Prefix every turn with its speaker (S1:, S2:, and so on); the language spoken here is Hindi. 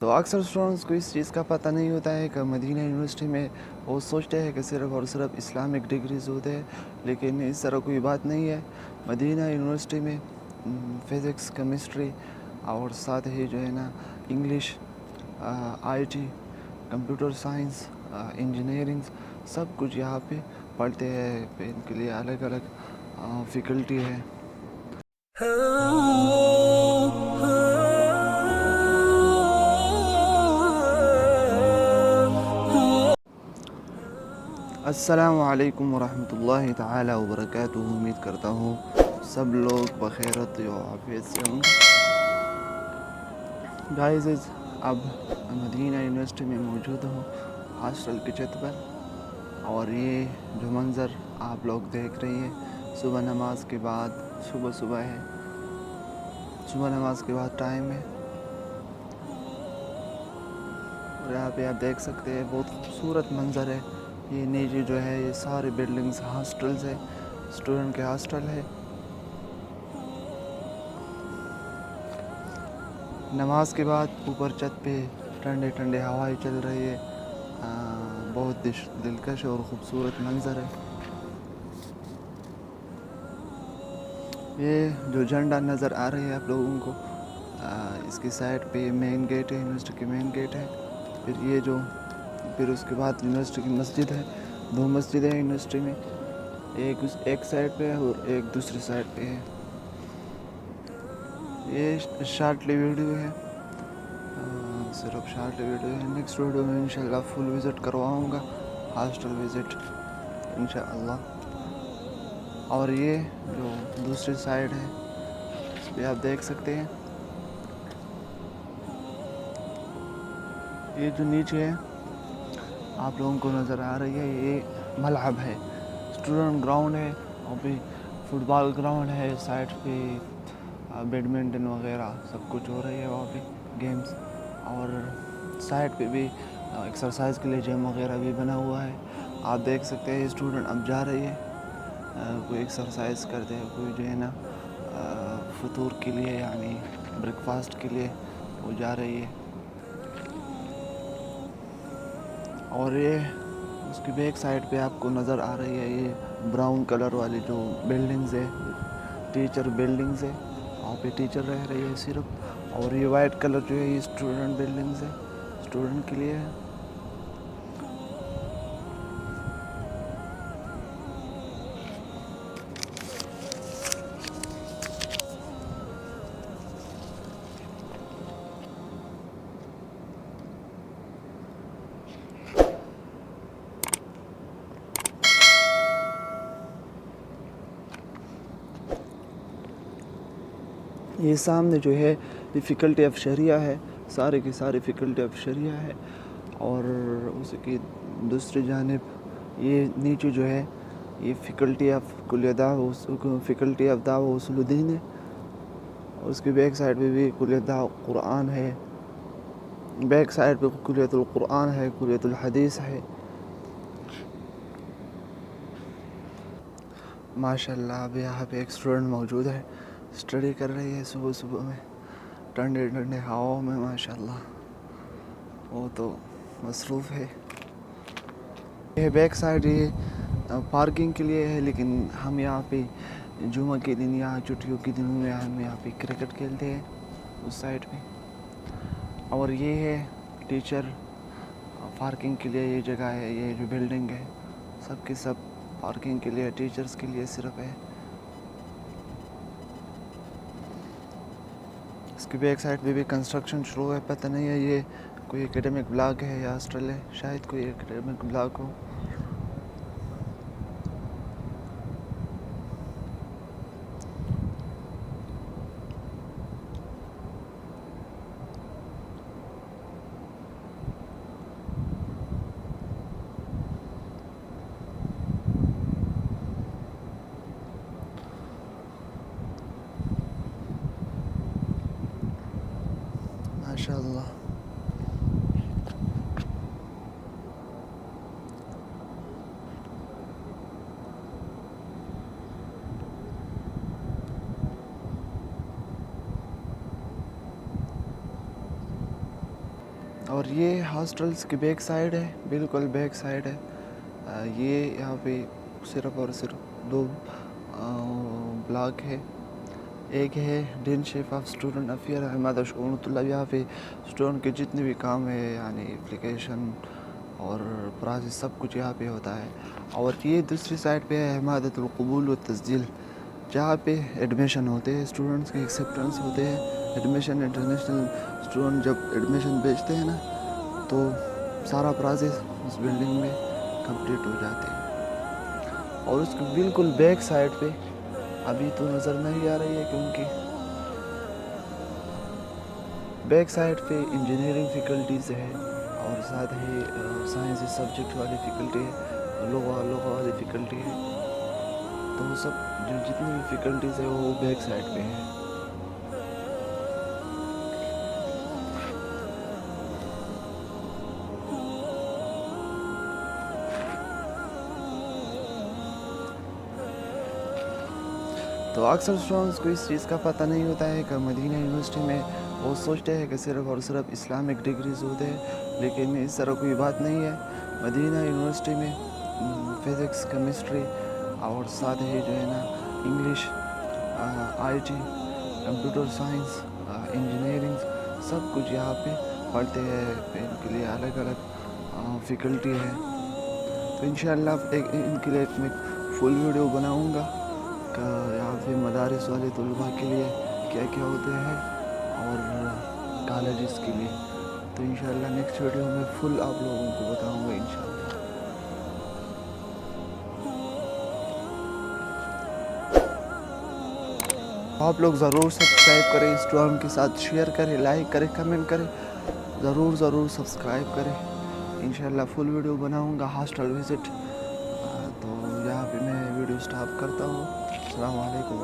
S1: तो अक्सर स्टूडेंट्स को इस चीज़ का पता नहीं होता है कि मदीना यूनिवर्सिटी में वो सोचते हैं कि सिर्फ़ और सिर्फ इस्लामिक डिग्रीज़ होते हैं, लेकिन इस तरह कोई बात नहीं है। मदीना यूनिवर्सिटी में फ़िज़िक्स, केमिस्ट्री और साथ ही जो है ना English, IT, computer science, engineering सब कुछ यहाँ पे पढ़ते हैं। फिर इनके लिए अलग-अलग फ़ैकल्टी है। अस्सलामु अलैकुम वरहमतुल्लाहि ताला वबरकातुहू। उम्मीद करता हूँ सब लोग बखैरत व आफियत से होंगे। गाइस अब मदीना यूनिवर्सिटी में मौजूद हूँ हॉस्टल की छत पर, और ये जो मंज़र आप लोग देख रही हैं सुबह नमाज के बाद, सुबह है, सुबह नमाज के बाद टाइम है, और यहाँ पे आप देख सकते हैं बहुत खूबसूरत मंज़र है। ये नीचे जो है ये सारे बिल्डिंग्स हॉस्टल्स है, स्टूडेंट के हॉस्टल है। नमाज के बाद ऊपर छत पे ठंडे ठंडे हवाएं चल रही है। बहुत दिलकश और ख़ूबसूरत मंज़र है। ये जो झंडा नज़र आ रही है आप लोगों को, इसकी साइड पे मेन गेट है, यूनिवर्सिटी की मेन गेट है। फिर उसके बाद यूनिवर्सिटी की मस्जिद है। दो मस्जिद है यूनिवर्सिटी में, एक साइड पे है और एक दूसरी साइड पे है। ये शॉर्टली वीडियो है, सिर्फ शॉर्ट वीडियो है। नेक्स्ट वीडियो में इंशाल्लाह फुल विज़िट करवाऊँगा, हॉस्टल विज़िट इंशाल्लाह। और ये जो दूसरी साइड है इस पर आप देख सकते हैं, ये जो नीचे है आप लोगों को नज़र आ रही है, ये मलअब है, स्टूडेंट ग्राउंड है। और भी फुटबॉल ग्राउंड है साइड पे, बैडमिंटन वगैरह सब कुछ हो रही है वहाँ पे गेम्स। और साइड पे भी एक्सरसाइज के लिए जिम वगैरह भी बना हुआ है। आप देख सकते हैं स्टूडेंट अब जा रही है, कोई एक्सरसाइज करते हैं, कोई जो है ना फतूर के लिए यानी ब्रेकफास्ट के लिए वो जा रही है। और ये उसकी बैक साइड पे आपको नज़र आ रही है ये ब्राउन कलर वाली जो बिल्डिंग्स है, टीचर बिल्डिंग्स है, वहाँ पे टीचर रह रही है सिर्फ। और ये वाइट कलर जो है ये स्टूडेंट बिल्डिंग्स है, स्टूडेंट के लिए है। ये सामने जो है ये फ़ैकल्टी ऑफ शरिया है, सारे के सारे फ़ैकल्टी ऑफ शरिया है। और उसकी दूसरी जानिब ये नीचे जो है ये फ़ैकल्टी ऑफ फ़ैकल्टी ऑफ दावा उसूलुद्दीन है। उसकी बैक साइड पे भी कुल्लियत कुरान है, बैक साइड पे कुल्लियतुल कुरान है, कुल्लियतुल हदीस है। माशाल्लाह अब यहाँ पे एक स्टूडेंट मौजूद है, स्टडी कर रही है सुबह सुबह में ठंडे ठंडे हवाओं में। माशाल्लाह वो तो मसरूफ़ है। ये बैक साइड ये पार्किंग के लिए है, लेकिन हम यहाँ पे जुमा के दिन या छुट्टियों के दिनों में हम यहाँ पे क्रिकेट खेलते हैं उस साइड पे। और ये है टीचर पार्किंग के लिए ये जगह है, ये जो बिल्डिंग है सब के सब पार्किंग के लिए, टीचर्स के लिए सिर्फ है। इसकी बैक साइड पे भी कंस्ट्रक्शन शुरू है, पता नहीं है ये कोई एकेडमिक ब्लॉक है या हॉस्टल है, शायद कोई एकेडमिक ब्लॉक हो। माशाल्लाह और ये हॉस्टल्स की बैक साइड है, बिल्कुल बैक साइड है। ये यहाँ पे सिर्फ और सिर्फ दो ब्लॉक है। एक है dean chef of student affair हमारा शुऊन यहाँ पे स्टूडेंट के जितने भी काम है यानी एप्लीकेशन और प्रोसेस सब कुछ यहाँ पे होता है। और ये दूसरी साइड पे है हिमायतुल कबूल व तस्जील, जहाँ पे एडमिशन होते हैं, स्टूडेंट्स के एक्सेप्टेंस होते हैं। एडमिशन इंटरनेशनल स्टूडेंट जब एडमिशन भेजते हैं ना तो सारा प्रोसेस उस बिल्डिंग में कंप्लीट हो जाते हैं। और उसके बिल्कुल बैक साइड पे अभी तो नज़र नहीं आ रही है क्योंकि बैक साइड पे इंजीनियरिंग फैकल्टीज़ है और साथ ही साइंस सब्जेक्ट वाली फैकल्टी है, लोग वाली फैकल्टी है। तो सब जो जितनी भी फैकल्टीज़ है वो बैक साइड पे है। तो अक्सर स्टूडेंट्स को इस चीज़ का पता नहीं होता है कि मदीना यूनिवर्सिटी में वो सोचते हैं कि सिर्फ और सिर्फ इस्लामिक डिग्रीज होते हैं, लेकिन इस तरह कोई बात नहीं है। मदीना यूनिवर्सिटी में फिज़िक्स, केमिस्ट्री और साथ ही जो है ना English, IT, computer science, engineering सब कुछ यहाँ पे पढ़ते हैं। इनके लिए अलग अलग फैकल्टी है। तो इंशाल्लाह इनके लिए मैं फुल वीडियो बनाऊँगा का यहाँ पे मदारिस वाले तलबा के लिए क्या क्या होते हैं और कॉलेजेस के लिए। तो इंशाल्लाह नेक्स्ट वीडियो में फुल आप लोगों को बताऊँगा इंशाल्लाह। आप लोग ज़रूर सब्सक्राइब करें, इस वीडियो के साथ शेयर करें, लाइक करें, कमेंट करें, ज़रूर सब्सक्राइब करें। इंशाल्लाह फुल वीडियो बनाऊँगा हॉस्टल विज़िट। तो यहाँ पे मैं वीडियो स्टॉप करता हूँ। अस्सलाम वालेकुम।